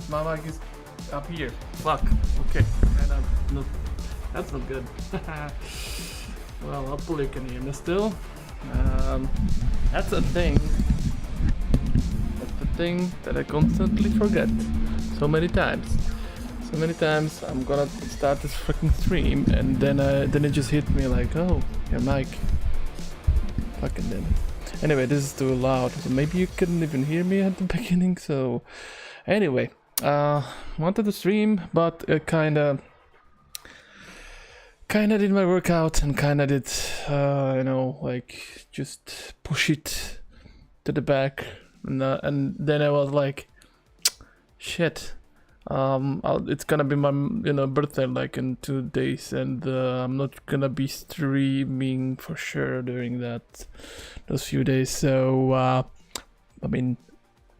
My mic is up here. Fuck. Okay. No, that's not good. Well, hopefully you can hear me still. That's a thing. That's the thing that I constantly forget. So many times. So many times I'm gonna start this freaking stream and then it just hit me like, oh, your mic. Fucking damn it. Anyway, this is too loud, so maybe you couldn't even hear me at the beginning. So, anyway, wanted to stream, but kinda did my workout and kinda did, like just push it to the back, and then I was like, shit. It's gonna be my birthday like in 2 days, and I'm not gonna be streaming for sure during those few days. So I mean,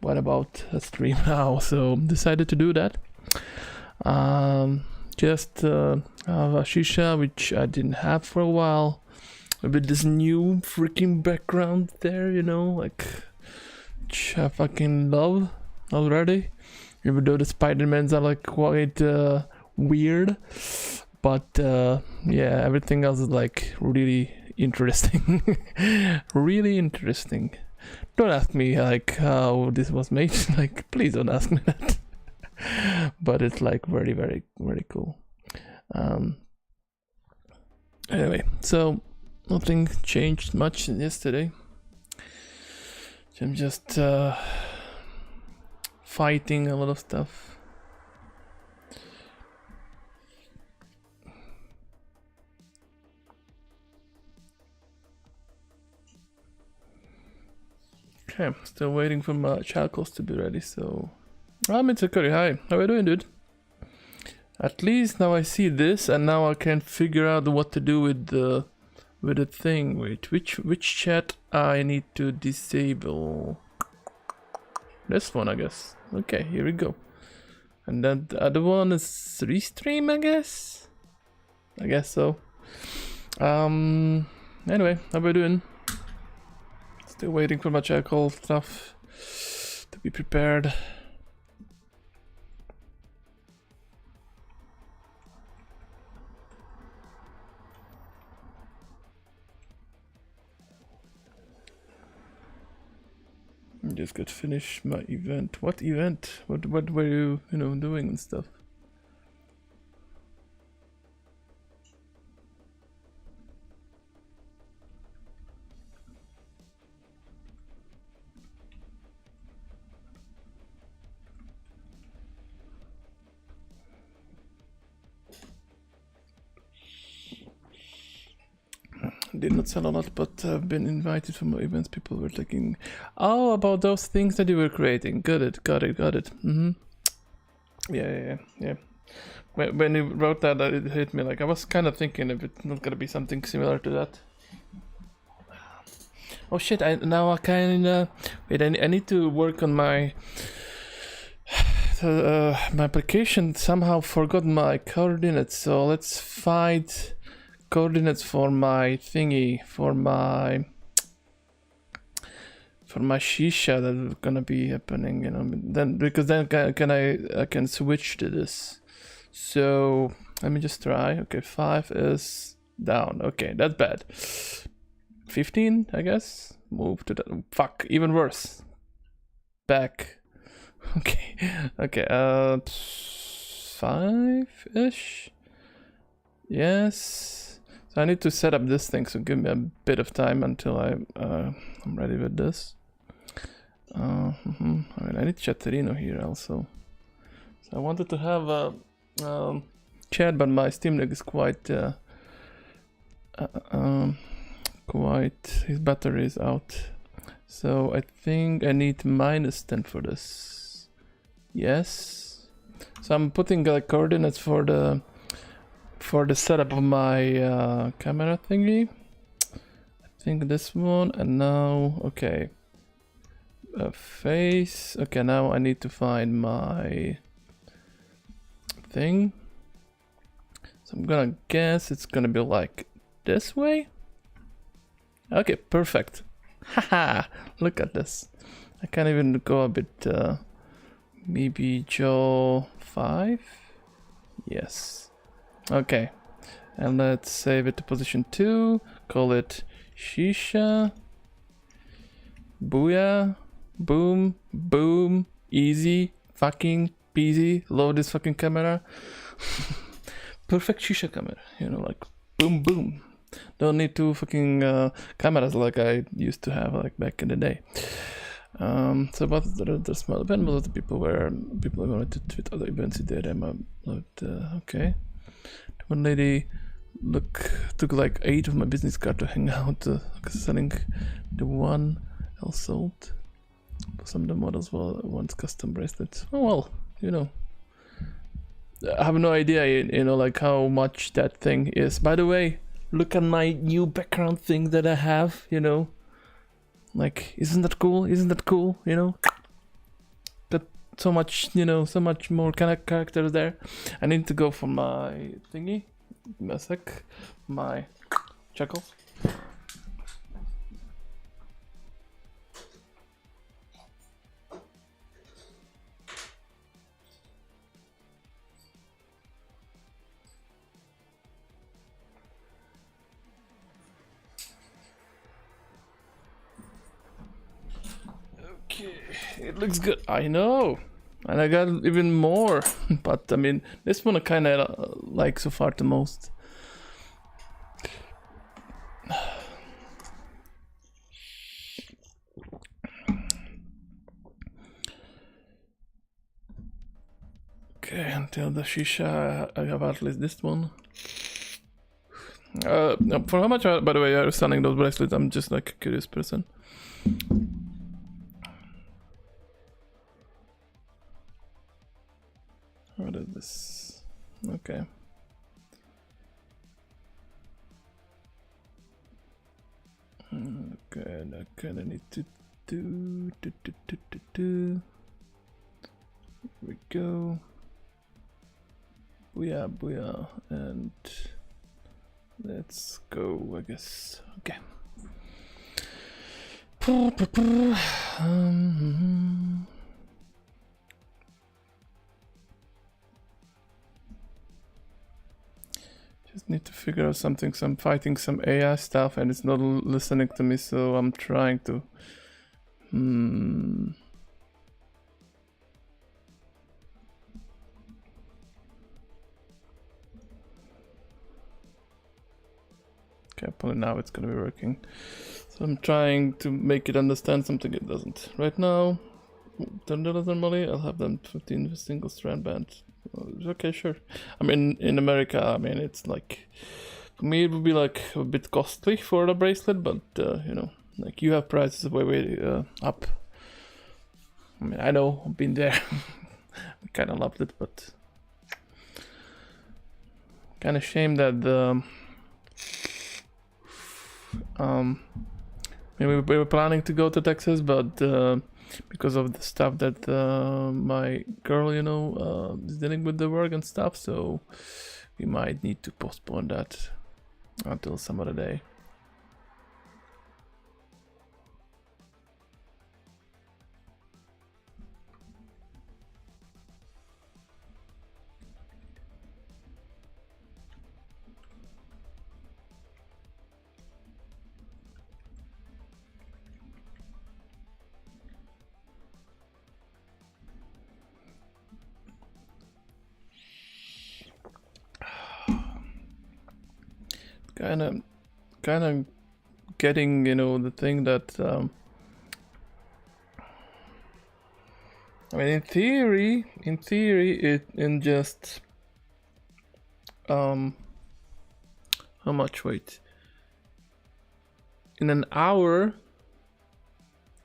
what about a stream now? So decided to do that. Just have a shisha, which I didn't have for a while, with this new freaking background there, like, which I fucking love already. Even though the Spider-Mans are like quite weird, but yeah, everything else is like really interesting. Really interesting. Don't ask me like how this was made. Like, please don't ask me that. But it's like very, very, very cool. Anyway, so nothing changed much since yesterday. I'm just fighting a lot of stuff. Okay, still waiting for my charcoals to be ready, so... Mr. Curry, hi. How are you doing, dude? At least now I see this, and now I can figure out what to do with the thing. Wait, which chat I need to disable? This one, I guess. Okay, here we go. And then the other one is restream, I guess? I guess so. Anyway, how are you doing? Still waiting for my charcoal stuff to be prepared. Just got finished my event. What event? What were you doing and stuff? Did not sell a lot, but I've been invited for more events. People were taking... Oh, about those things that you were creating. Got it. Mm-hmm. Yeah. When you wrote that, it hit me. Like, I was kind of thinking if it's not gonna be something similar to that. Oh shit, now I kinda... Wait, I need to work on my... my application somehow forgot my coordinates, so let's find... coordinates for my thingy, for my shisha that's gonna be happening, then because then I can switch to this. So let me just try. Okay, 5 is down. Okay, that's bad. 15, I guess. Move to the fuck, even worse. Back. Okay, 5-ish. Yes. I need to set up this thing, so give me a bit of time until I'm ready with this. I need Chatterino here also. So I wanted to have a chat, but my Steam Deck is quite his battery is out. So I think I need -10 for this. Yes. So I'm putting coordinates for the setup of my camera thingy. I think this one, and now, okay. Face. Okay, now I need to find my thing. So I'm gonna guess it's gonna be like this way. Okay, perfect. Haha, look at this. I can't even go a bit Maybe Joe 5? Yes. Okay. And let's save it to position 2. Call it Shisha. Booyah. Boom. Boom. Easy. Fucking peasy. Load this fucking camera. Perfect Shisha camera. You know, like boom boom. Don't need two fucking cameras like I used to have like back in the day. So about the small event, most of the people who wanted to tweet other events they did. Okay. One lady took like 8 of my business card to hang out selling the one else sold. Some of the models wants custom bracelets. Oh well, you know. I have no idea, you know, like how much that thing is. By the way, look at my new background thing that I have, you know. Like, isn't that cool? Isn't that cool? You know, got so much, you know, so much more kind of characters there. I need to go for my thingy. Give me a sec. My chuckles. Okay, it looks good. I know, and I got even more. But I mean, this one I kind of like so far the most. Okay, until the Shisha, I have at least this one. For how much, by the way, are you selling those bracelets? I'm just like a curious person. What is this? Okay. Okay, I kind of need to do. Here we go. Booyah, booyah, and let's go, I guess. Okay. Just need to figure out something. So I'm fighting some AI stuff and it's not listening to me, so I'm trying to. Okay, probably now it's gonna be working. So I'm trying to make it understand something it doesn't. Right now, $10 normally, I'll have them 15 single strand band. Okay, sure. I mean, in America, I mean, it's like, for me, it would be like a bit costly for the bracelet, but you know, like you have prices way up. I mean, I know, I've been there. I kind of loved it, but kind of shame that the we were planning to go to Texas, but because of the stuff that my girl, you know, is dealing with the work and stuff, so we might need to postpone that until some other day. kind of getting, you know, the thing that I mean, in theory, it in just how much? Wait, in an hour.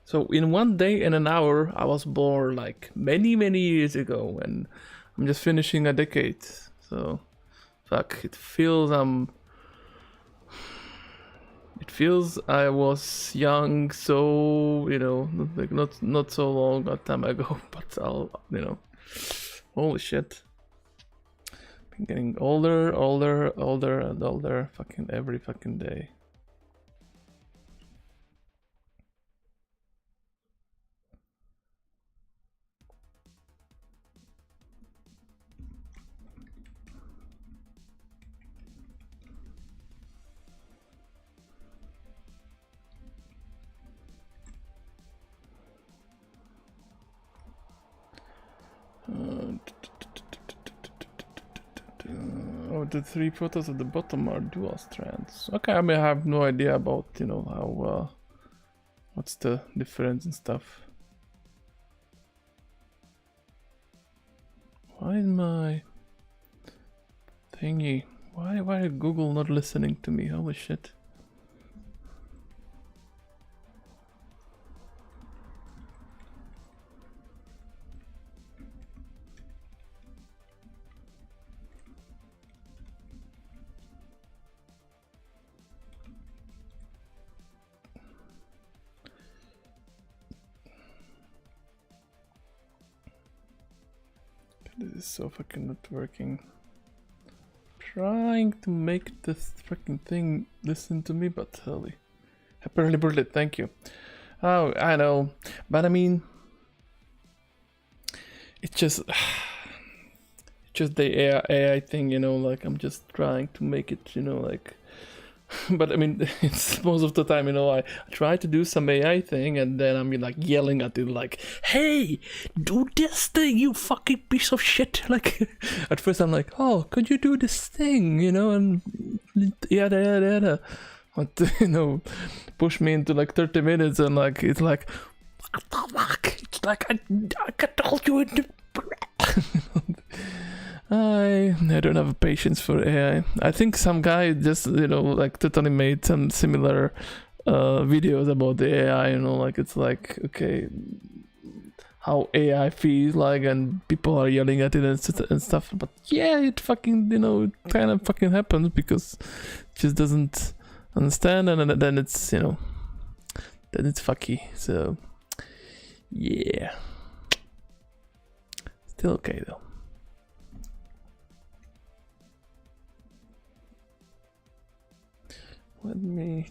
So in one day and an hour, I was born like many years ago, and I'm just finishing a decade. So, fuck, it feels I was young, so, you know, like not so long a time ago, but I'll, you know, holy shit. Been getting older and older fucking every fucking day. Oh, the 3 photos at the bottom are dual strands. Okay, I mean, I have no idea about, you know, how, what's the difference and stuff. Why is my thingy? Why is Google not listening to me? Holy shit. This is so fucking not working. Trying to make this fucking thing listen to me, but holy. Happily birthday, thank you. Oh, I know, but I mean, it's just the AI thing, you know. Like I'm just trying to make it, you know, like. But I mean, it's most of the time, you know, I try to do some AI thing and then I'm like yelling at it like, hey, do this thing, you fucking piece of shit. Like, at first I'm like, oh, could you do this thing, you know, and yada, yada, yada. But, you know, push me into like 30 minutes and like, it's like, what the fuck? It's like, I told you in the... I don't have patience for AI. I think some guy just, you know, like totally made some similar videos about the AI, you know, like it's like, okay, how AI feels like, and people are yelling at it and stuff. But yeah, it fucking, you know, it kind of fucking happens because it just doesn't understand, and then it's, you know, then it's fucky. So yeah, still okay though. Let me...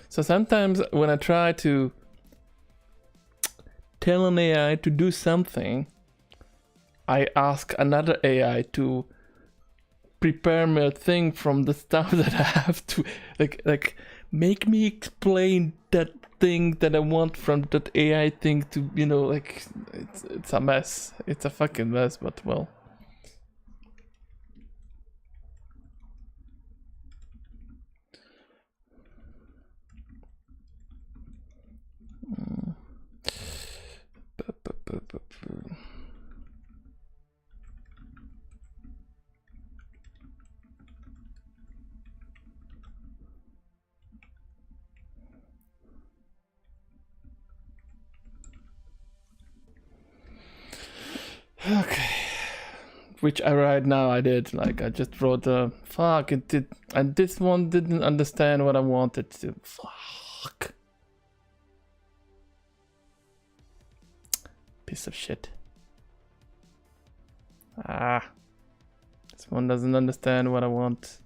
So sometimes when I try to tell an AI to do something, I ask another AI to prepare me a thing from the stuff that I have to... Like make me explain that thing that I want from that AI thing to, you know, like... It's a mess. It's a fucking mess, but well... Okay, which right now I did, like I just wrote a fuck it did, and this one didn't understand what I wanted to. Fuck. Piece of shit. Ah, this one doesn't understand what I want.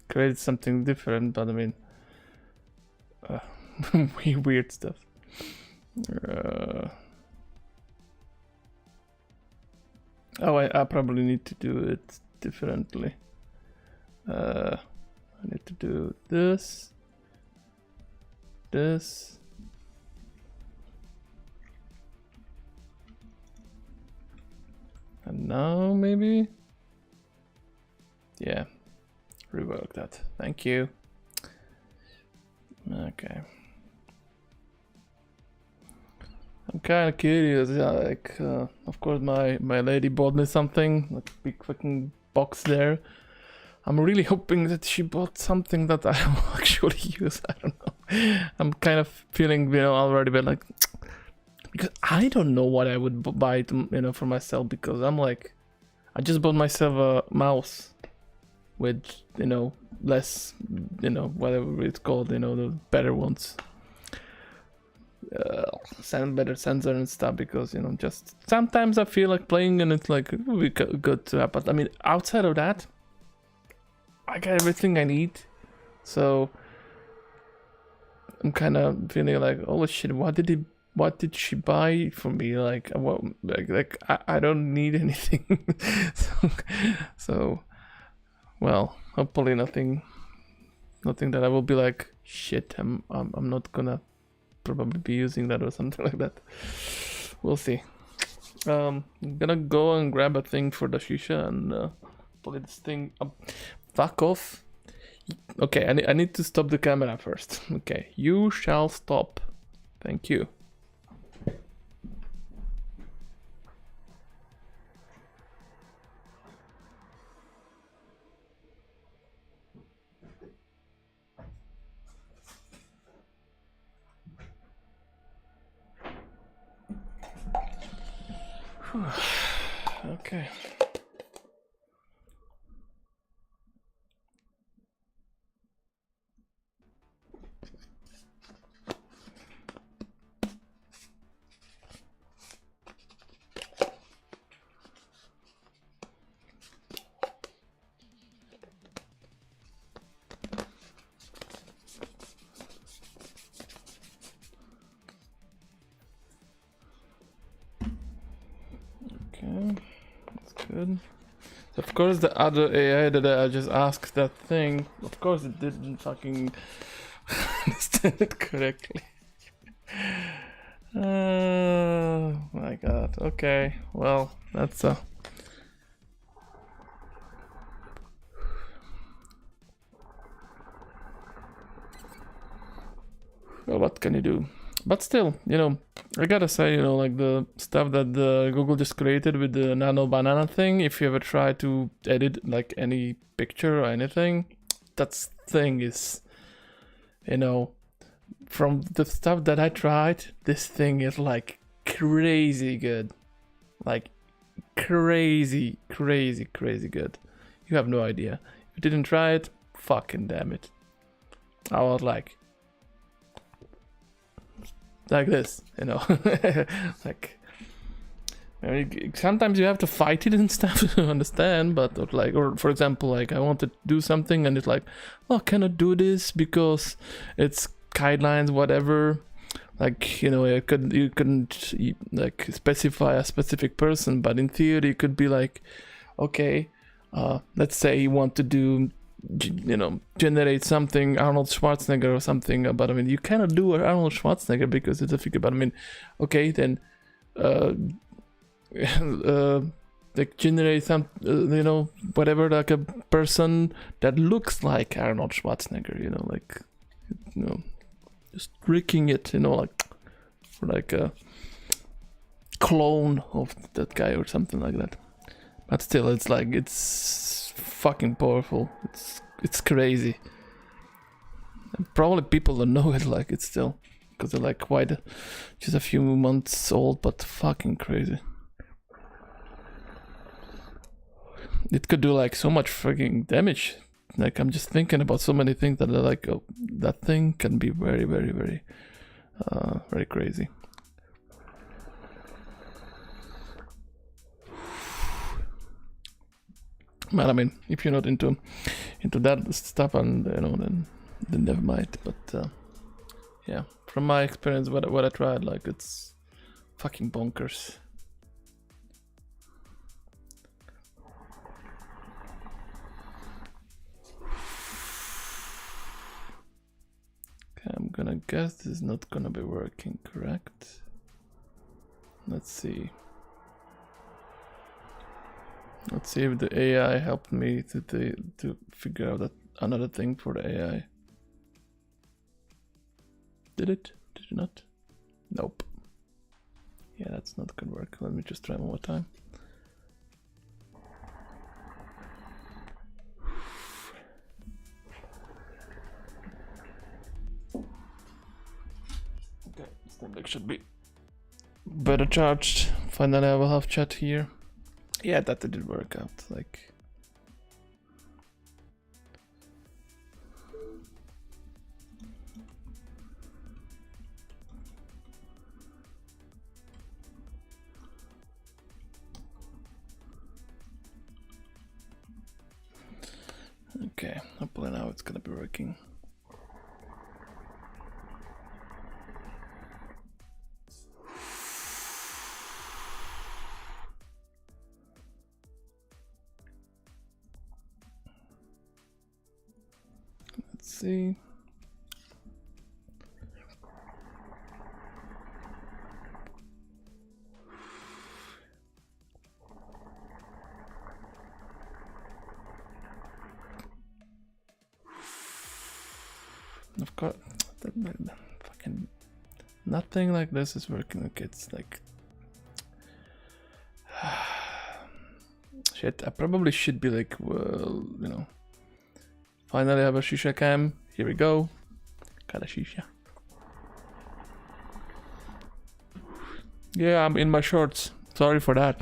Created something different, but I mean, weird stuff. Oh, I probably need to do it differently. I need to do this, and now maybe, yeah, rework that. Thank you. Okay. I'm kind of curious, yeah, like, of course my lady bought me something, like a big fucking box there. I'm really hoping that she bought something that I will actually use. I don't know. I'm kind of feeling, you know, already bit like, because I don't know what I would buy to, you know, for myself, because I'm like, I just bought myself a mouse with, you know, less, you know, whatever it's called, you know, the better ones. Better sensor and stuff, because, you know, just sometimes I feel like playing and it's like, it would be good to have, but I mean, outside of that, I got everything I need. So I'm kind of feeling like, oh shit, what did she buy for me? Like, what, like I don't need anything. so well, hopefully nothing that I will be like, shit, I'm not gonna probably be using that or something like that. We'll see. I'm gonna go and grab a thing for the shisha and Hopefully this thing... fuck off. Okay, I need to stop the camera first. Okay, you shall stop. Thank you. Okay. Okay, that's good. Of course, the other AI that I just asked that thing, of course it didn't fucking understand it correctly. Oh my god, okay, well, that's well, what can you do? But still, you know, I gotta say, you know, like the stuff that Google just created with the nano banana thing, if you ever try to edit like any picture or anything, that thing is, you know, from the stuff that I tried, this thing is like crazy good. Like crazy good. You have no idea. If you didn't try it, fucking damn it. I was like this, you know. Like, I mean, sometimes you have to fight it and stuff to understand, but like, or for example, like I want to do something and it's like, oh, I cannot do this because it's guidelines, whatever. Like, you know, you couldn't like specify a specific person, but in theory it could be like, okay, let's say you want to do, you know, generate something Arnold Schwarzenegger or something, but I mean you cannot do Arnold Schwarzenegger because it's a figure. But I mean, okay, then like generate some you know, whatever, like a person that looks like Arnold Schwarzenegger, you know, like, you know, just tricking it, you know, like a clone of that guy or something like that. But still, it's like, it's fucking powerful. It's crazy. And probably people don't know it, like, it's still, because they're like quite just a few months old, but fucking crazy. It could do like so much fucking damage. Like, I'm just thinking about so many things that are like, oh, that thing can be very crazy. But I mean, if you're not into that stuff, and you know, then never mind. But yeah, from my experience, what I tried, like, it's fucking bonkers. Okay, I'm gonna guess this is not gonna be working, correct? Let's see. Let's see if the AI helped me to figure out that another thing for the AI. Did it? Did it not? Nope. Yeah, that's not gonna work. Let me just try one more time. Okay, this thing should be better charged. Finally, I will have chat here. Yeah, that didn't work out. Like, okay, hopefully now it's gonna be working. Let's see. Of course, fucking nothing like this is working. Like it's like shit. I probably should be like, well, you know. Finally, have a shisha cam. Here we go. Got a shisha. Yeah, I'm in my shorts. Sorry for that.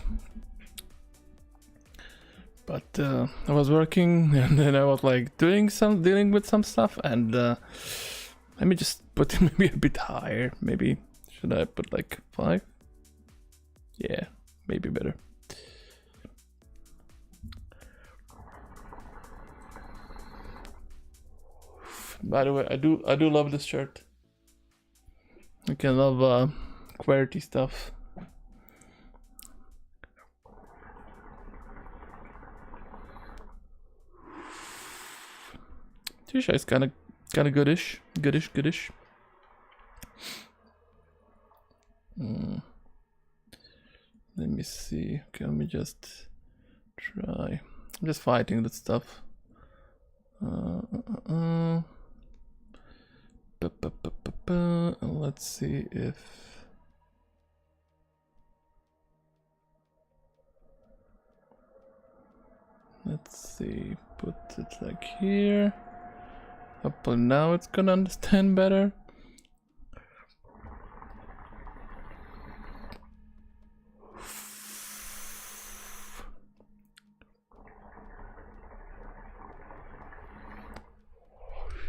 But I was working, and then I was like dealing with some stuff, and let me just put it maybe a bit higher. Maybe should I put like 5? Yeah, maybe better. By the way, I do love this shirt. I can love QWERTY stuff. Shisha is kind of goodish. Let me see. Okay, let me just try. I'm just fighting that stuff. Let's see if put it like here. Hopefully now it's gonna understand better.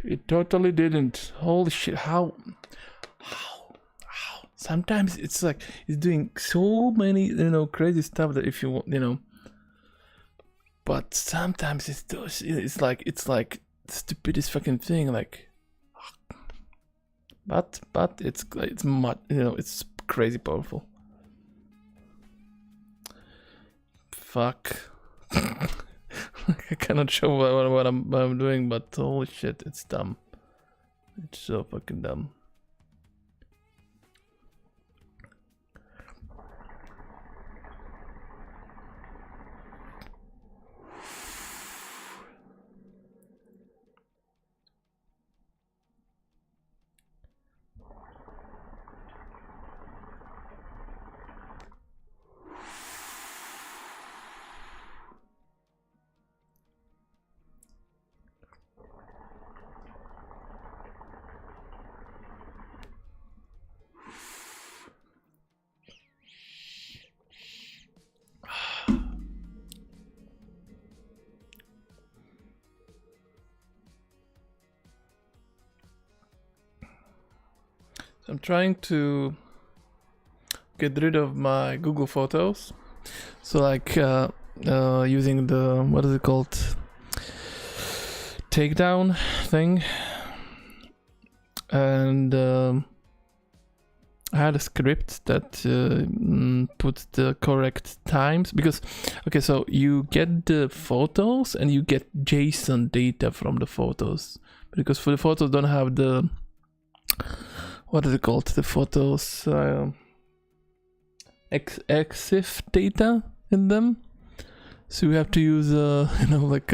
It totally didn't. Holy shit, how? Sometimes it's like, it's doing so many, you know, crazy stuff that if you want, you know. But sometimes it's like the stupidest fucking thing, like. But it's mud, you know, it's crazy powerful. Fuck. I cannot show what I'm doing, but holy shit, it's dumb. It's so fucking dumb. I'm trying to get rid of my Google Photos. So like using the, what is it called? Takedown thing. And I had a script that put the correct times, because, okay, so you get the photos and you get JSON data from the photos, because for the photos don't have the, what is it called? The photos EXIF data in them. So we have to use you know, like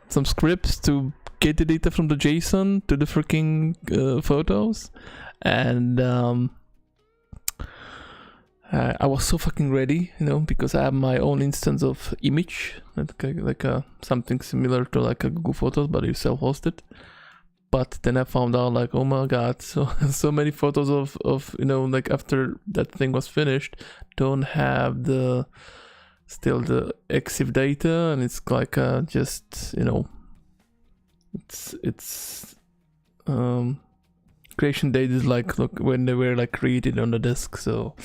some scripts to get the data from the JSON to the freaking photos. And I was so fucking ready, you know, because I have my own instance of image, like something similar to like a Google Photos, but it's self-hosted. But then I found out, like, oh my god, so many photos of you know, like after that thing was finished, don't have the EXIF data, and it's like just, you know, it's creation date is like, look, when they were like created on the disk. So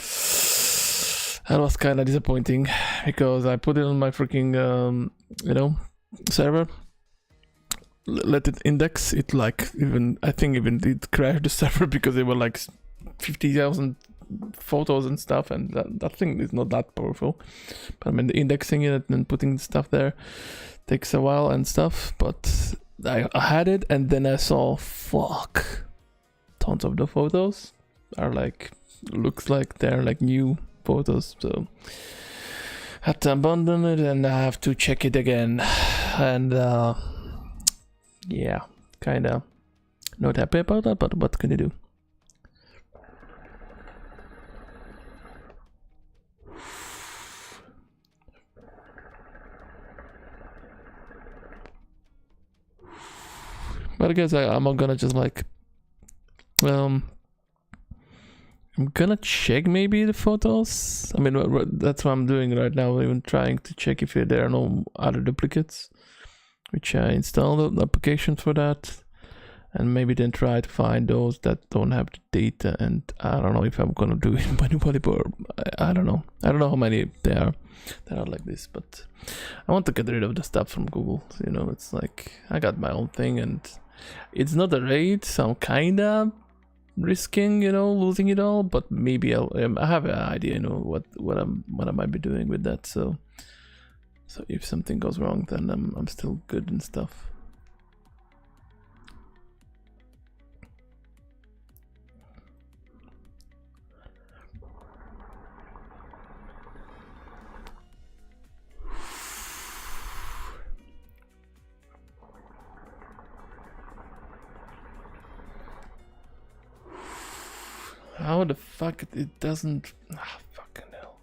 that was kind of disappointing, because I put it on my freaking you know, server, let it index it, like, even I think even it crashed the server because there were like 50,000 photos and stuff, and that thing is not that powerful. But I mean, indexing it and putting stuff there takes a while and stuff. But I had it, and then I saw, fuck, tons of the photos are like, looks like they're like new photos. So I had to abandon it, and I have to check it again. And yeah, kind of Not happy about that, but what can you do? But I guess I'm gonna just like, I'm gonna check maybe the photos. I mean, that's what I'm doing right now. Even trying to check if there are no other duplicates, which I installed an application for that, and maybe then try to find those that don't have the data. And I don't know if I'm gonna do it manually, or I don't know. I don't know how many there are that are like this, but I want to get rid of the stuff from Google. You know, it's like I got my own thing, and it's not a raid, so I'm kinda risking, you know, losing it all. But maybe I have an idea, you know, what I might be doing with that. So if something goes wrong, then I'm still good and stuff. How the fuck it doesn't... Ah, fucking hell.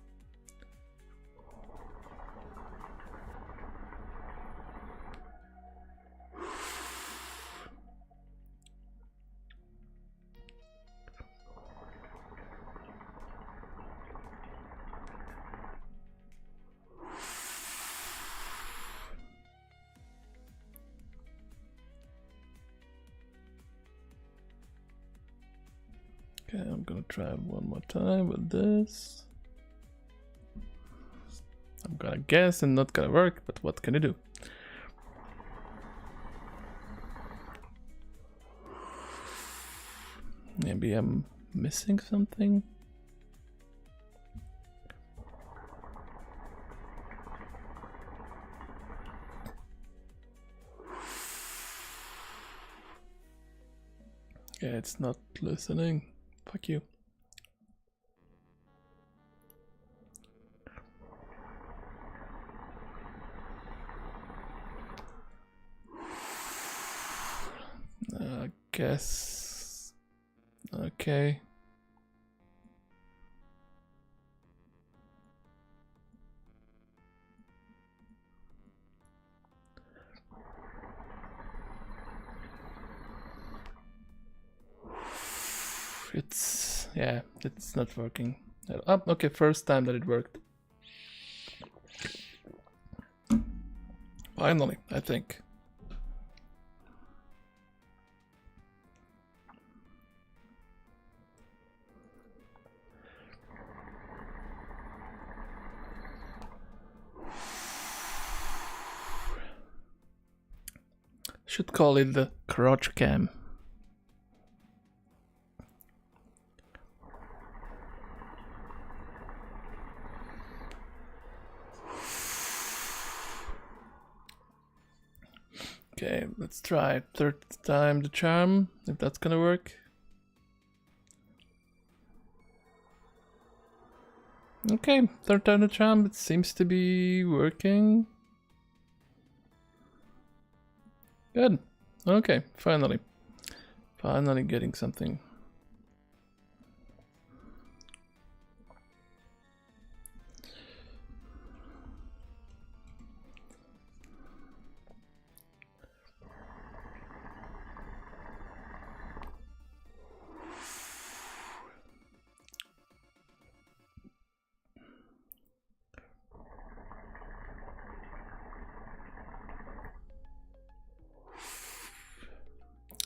Okay, I'm gonna try one more time with this. I'm gonna guess and not gonna work, but what can you do? Maybe I'm missing something? Yeah, it's not listening. Fuck you. I guess. Okay. It's not working. Oh, okay, first time that it worked. Finally, I think. Should call it the crotch cam. Okay, let's try third time the charm, if that's gonna work. Okay, third time the charm, it seems to be working. Good. Okay, finally. Finally getting something.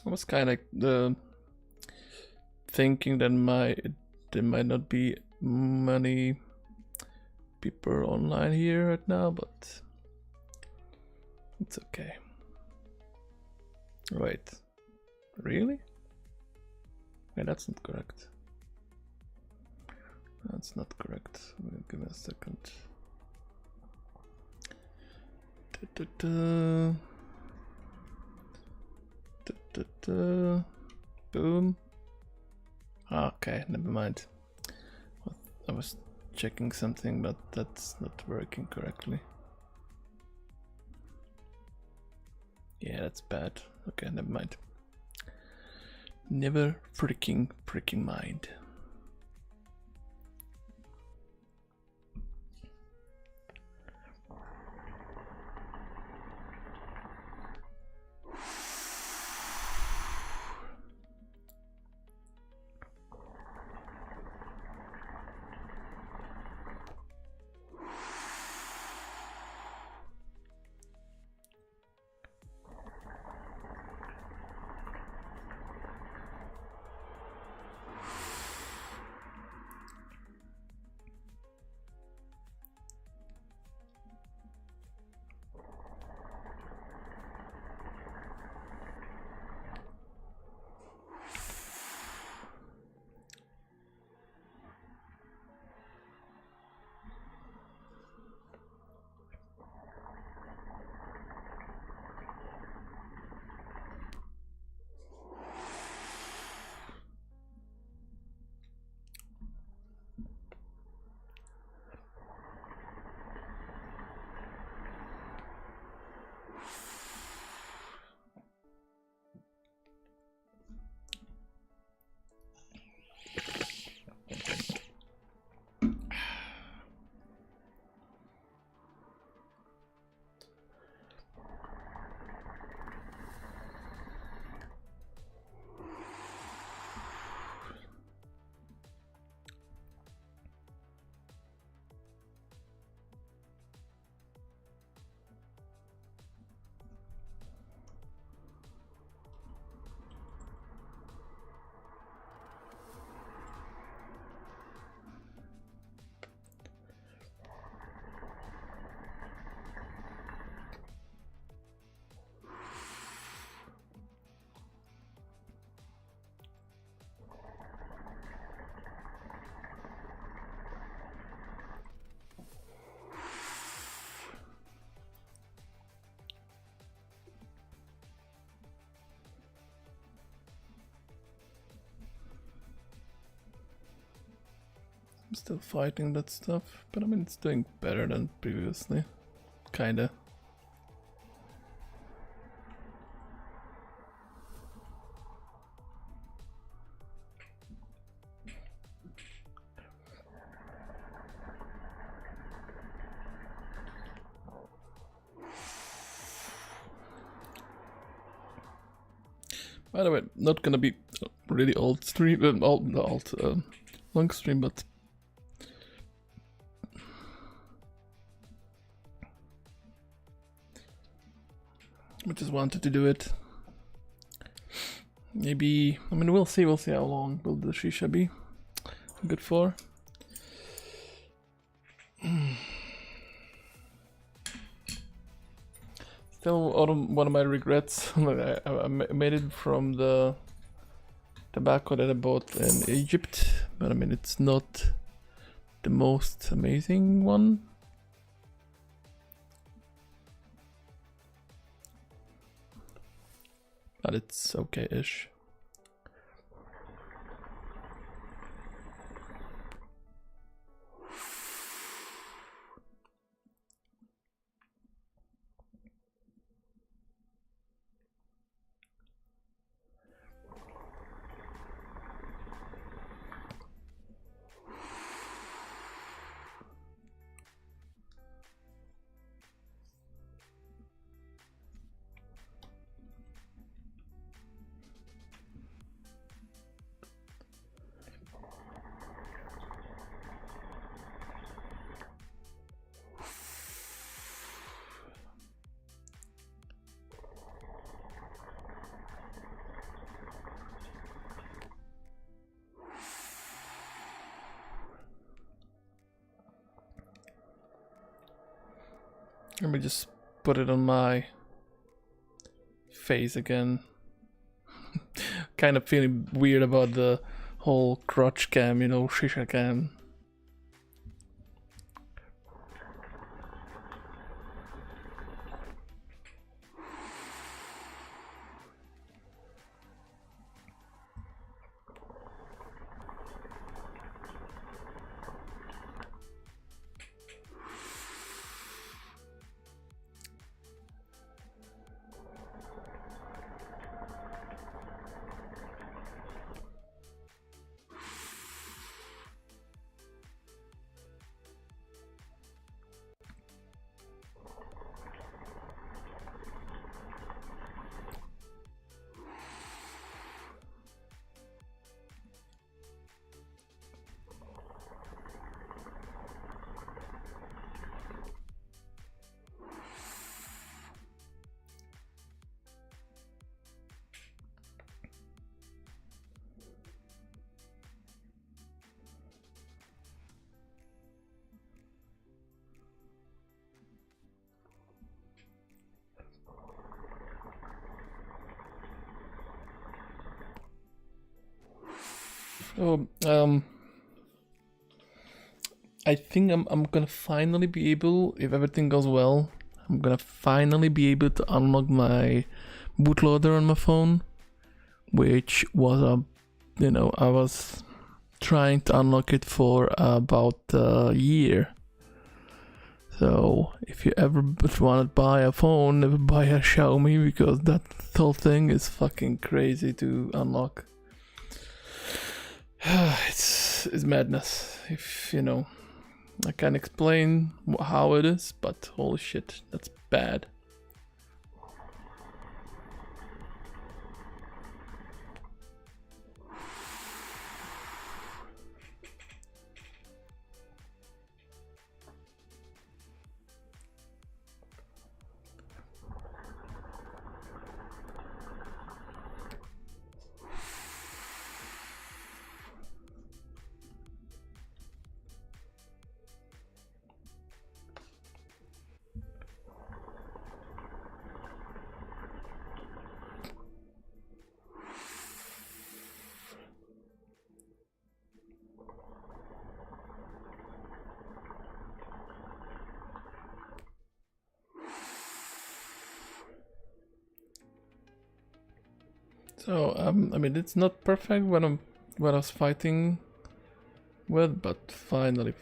I was kind of thinking that there might not be many people online here right now, but it's okay. Wait, really? Okay, that's not correct. That's not correct. Give me a second. Boom. Okay, never mind. I was checking something, but that's not working correctly. Yeah, that's bad. Okay, never mind. Never freaking mind. I'm still fighting that stuff, but I mean it's doing better than previously. Kinda. By the way, not gonna be really old stream, long stream, but I just wanted to do it. Maybe, I mean, we'll see how long will the Shisha be good for. Still, one of my regrets, I made it from the tobacco that I bought in Egypt, but I mean, it's not the most amazing one. But it's okay-ish. Let me just put it on my face again. Kind of feeling weird about the whole crotch cam, you know, Shisha cam. Oh, I think I'm gonna finally be able, if everything goes well, I'm gonna finally be able to unlock my bootloader on my phone, which was I was trying to unlock it for about a year. So if you ever want to buy a phone, never buy a Xiaomi, because that whole thing is fucking crazy to unlock. It's madness. If I can't explain how it is, but holy shit, that's bad. So I mean, it's not perfect when I was fighting with, but finally,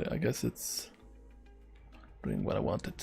I guess it's doing what I wanted.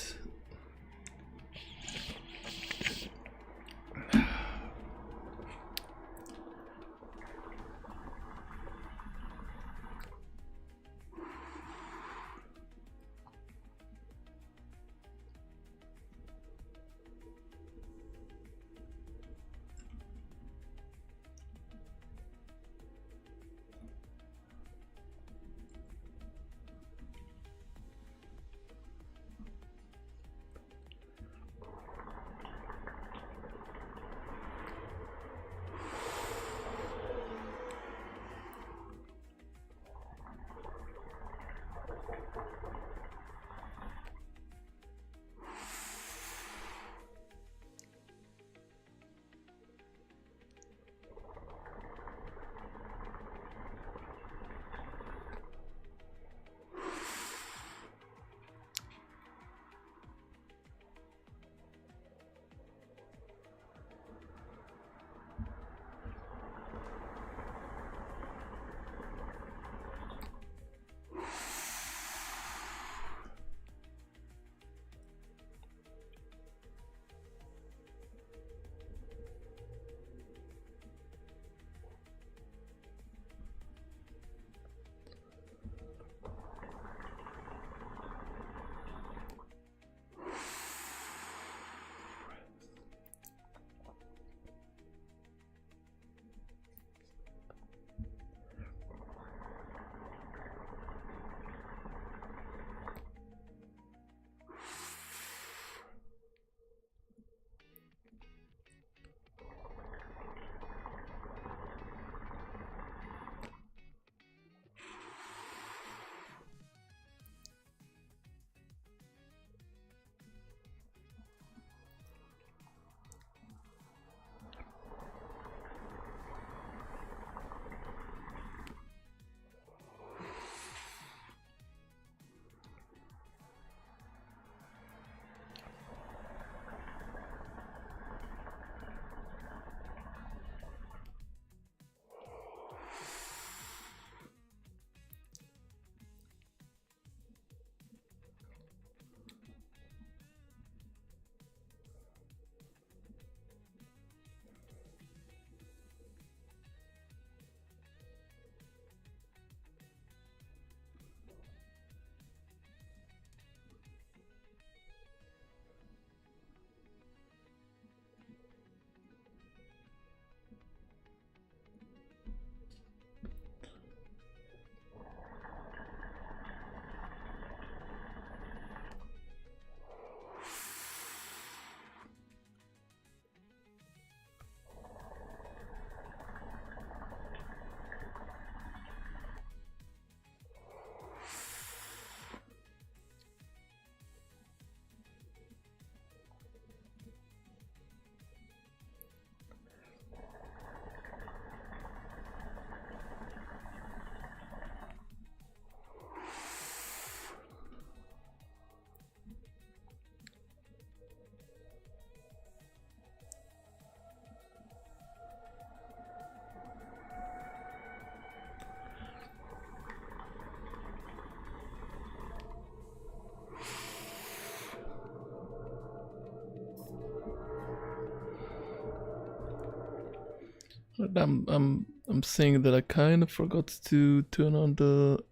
I'm saying that I kind of forgot to turn on the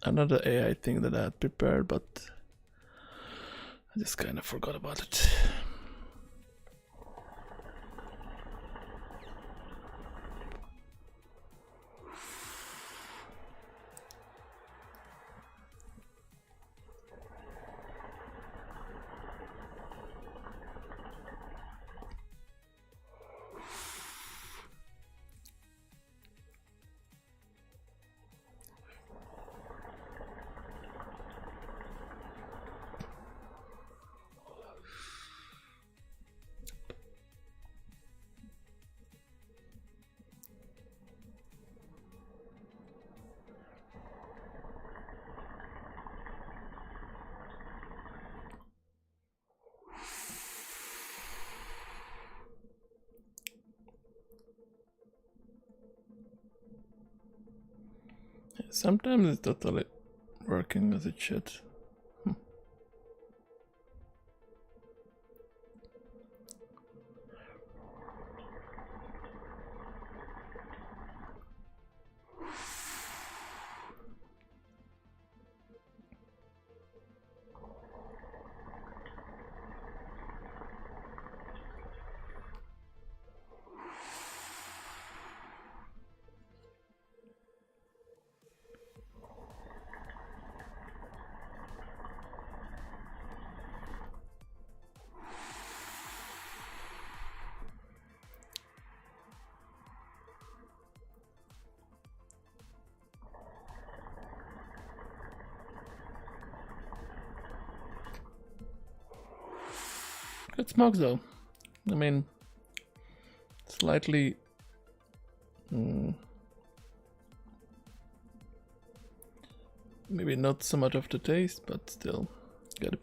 another AI thing that I had prepared, but I just kind of forgot about it. Sometimes it's totally working as it should. Good smoke though. I mean, slightly maybe not so much of the taste, but still good.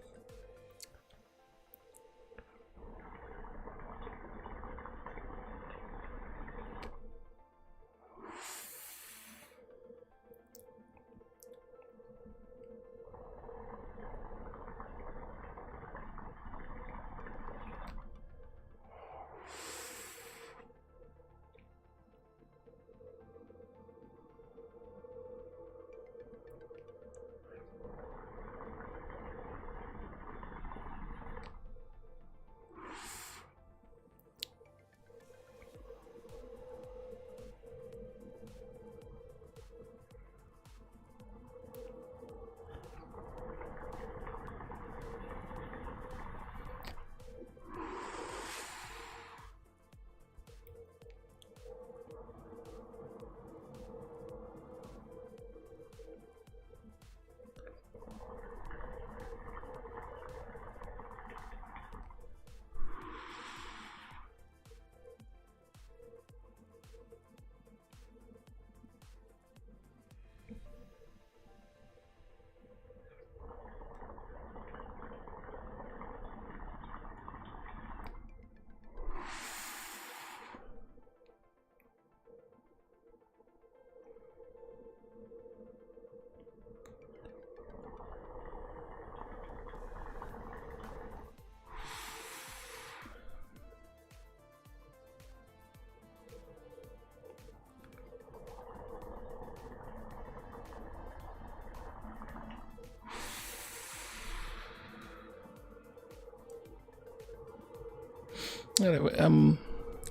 Anyway, I'm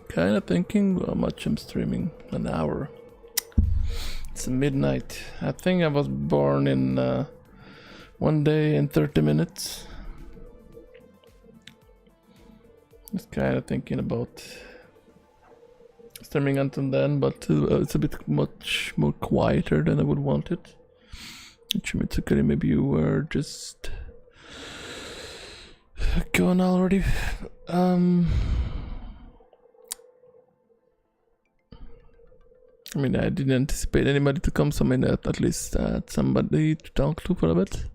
kind of thinking how much I'm streaming. An hour. It's midnight. I think I was born in 1 day and 30 minutes. Just kind of thinking about streaming until then, but it's a bit much more quieter than I would want it. Which means okay, maybe you were just gone already. I mean, I didn't anticipate anybody to come, so I mean, at least somebody to talk to for a bit.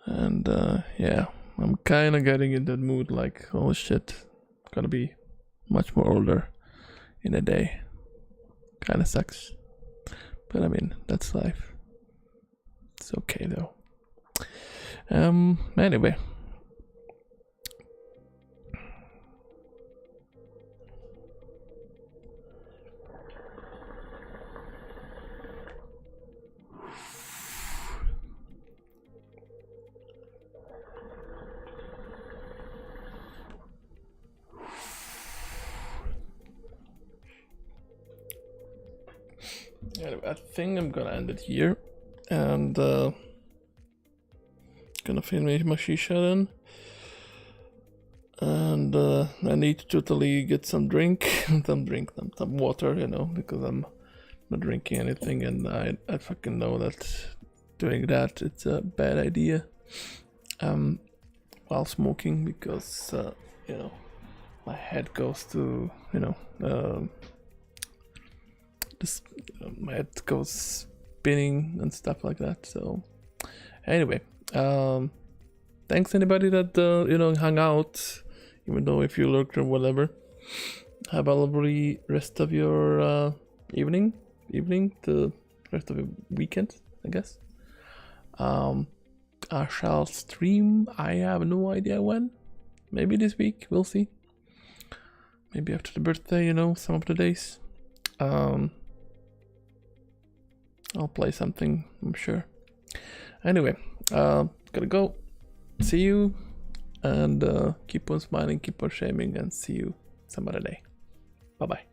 And yeah, I'm kind of getting in that mood, like, oh shit, gonna be much more older in a day. Kind of sucks, but I mean, that's life. It's okay though. Anyway. Anyway, I think I'm gonna end it here, and gonna finish my shisha then, and I need to totally get some some water, you know, because I'm not drinking anything, and I fucking know that doing that it's a bad idea while smoking, because you know, my head goes to, you know, my head goes spinning and stuff like that. So anyway, thanks anybody that you know, hung out, even though if you lurked or whatever. Have a lovely rest of your evening to rest of your weekend, I guess. I shall stream, I have no idea when, maybe this week, we'll see, maybe after the birthday, you know, some of the days. I'll play something, I'm sure. Anyway, gotta go. See you, and keep on smiling, keep on shaming, and see you some other day. Bye bye.